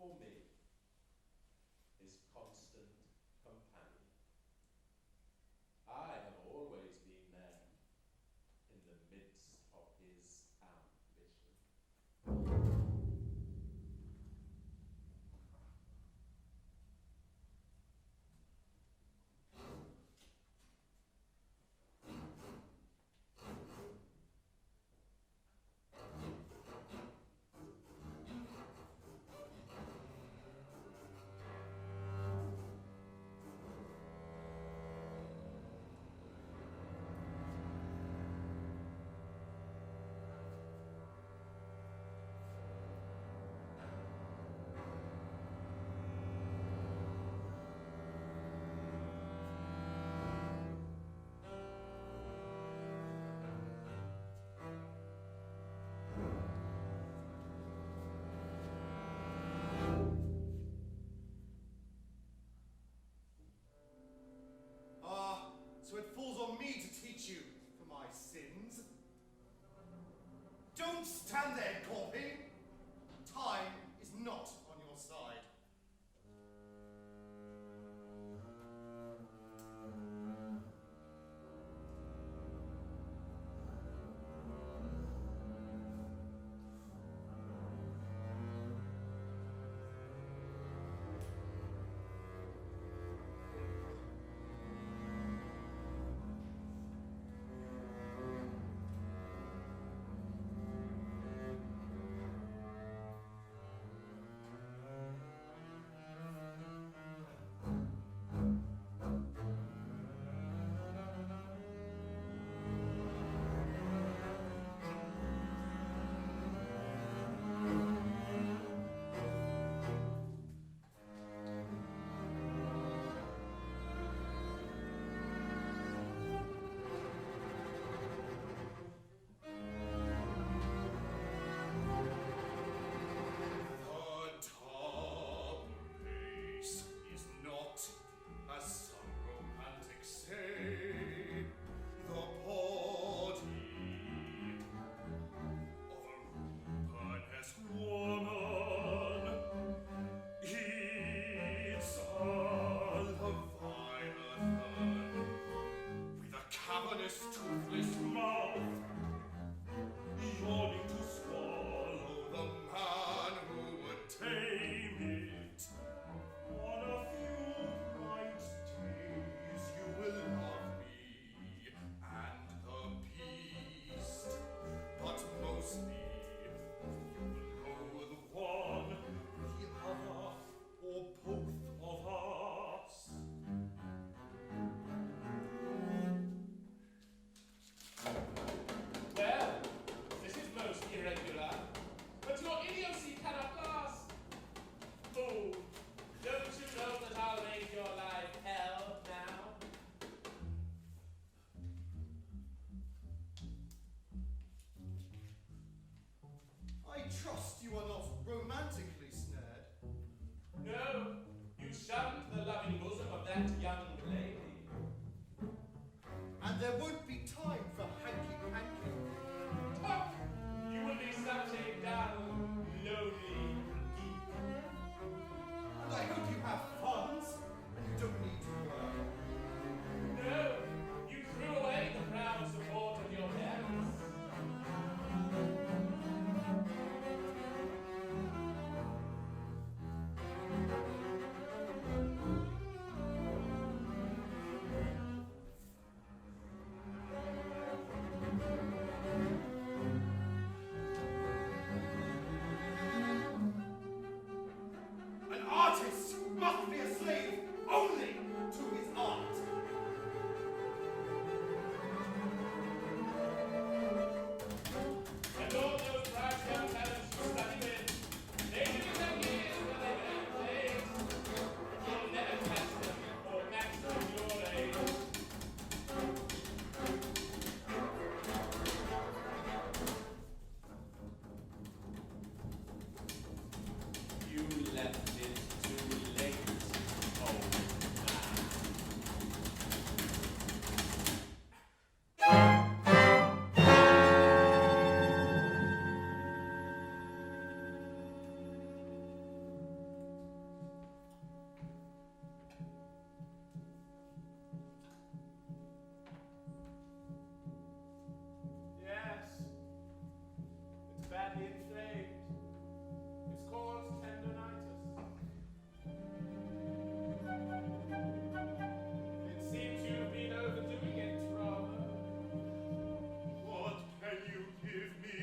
for me, his constant companion. I have always been there, in the midst of his ambition. So it falls on me to teach you for my sins. Don't stand there gawping. Time is not on your side. Toothless mouth, yawning to swallow the man who would tame it. On a few bright days you will love me and the beast, but mostly you will know the one, the other, or both of us. badly inflamed. It's called tendonitis. It seems you've been overdoing it, rather. What can you give me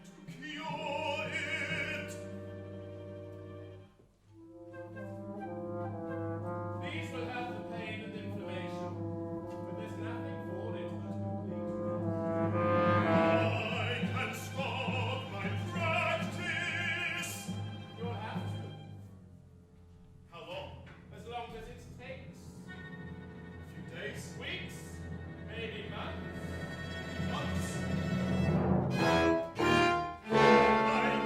to cure it? These will help the pain and inflammation, but there's nothing for it but complete rest. I can stop my practice. You'll have to, How long? as long as it takes. A few days? Weeks, maybe months. Months? I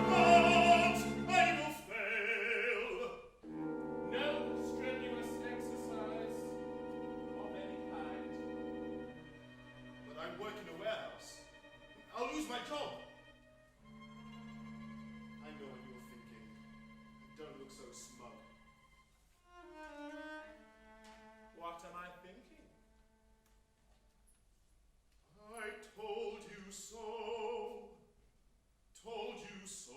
can't! I will fail! No strenuous exercise of any kind. But I work in a warehouse. I'll lose my job. I know what you're thinking. You don't look so smug. What am I thinking? I told you so. Told you so.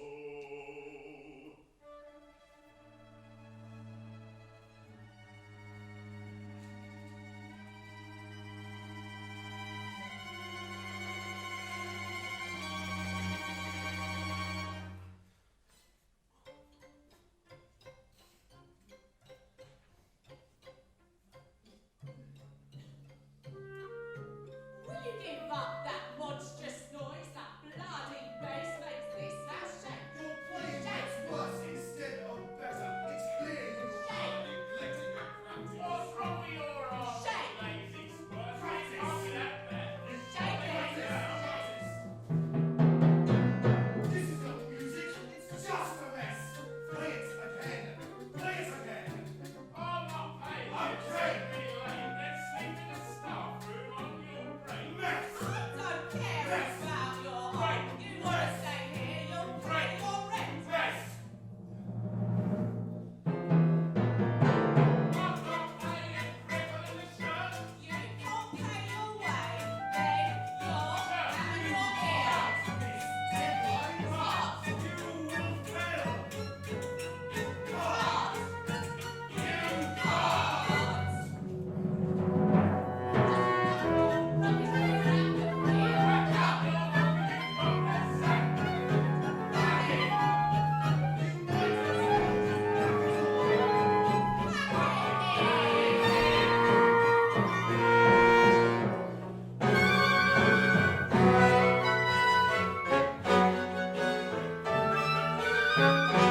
Will you give up that monstrous noise? That bloody bass makes this house shake. Your playing gets worse instead of better. It's clear you are neglecting your practice. What's wrong with your arm, Shake. lazy squirt? Can't be that bad. Shake it. This is not music. It's just a mess. Play it again. Play it again. I'm not paying you. I'm It's paying. really late. Let's sleep in the staff room on your break. Mess. I don't care Yes. about your Right. home. You want to stay here, you'll pay Right. your rent. Rest. I'm not paying cripple in the shirt. You can't pay your way, then you're having your ears. Deadline. Cut. You will fail. Cut. Thank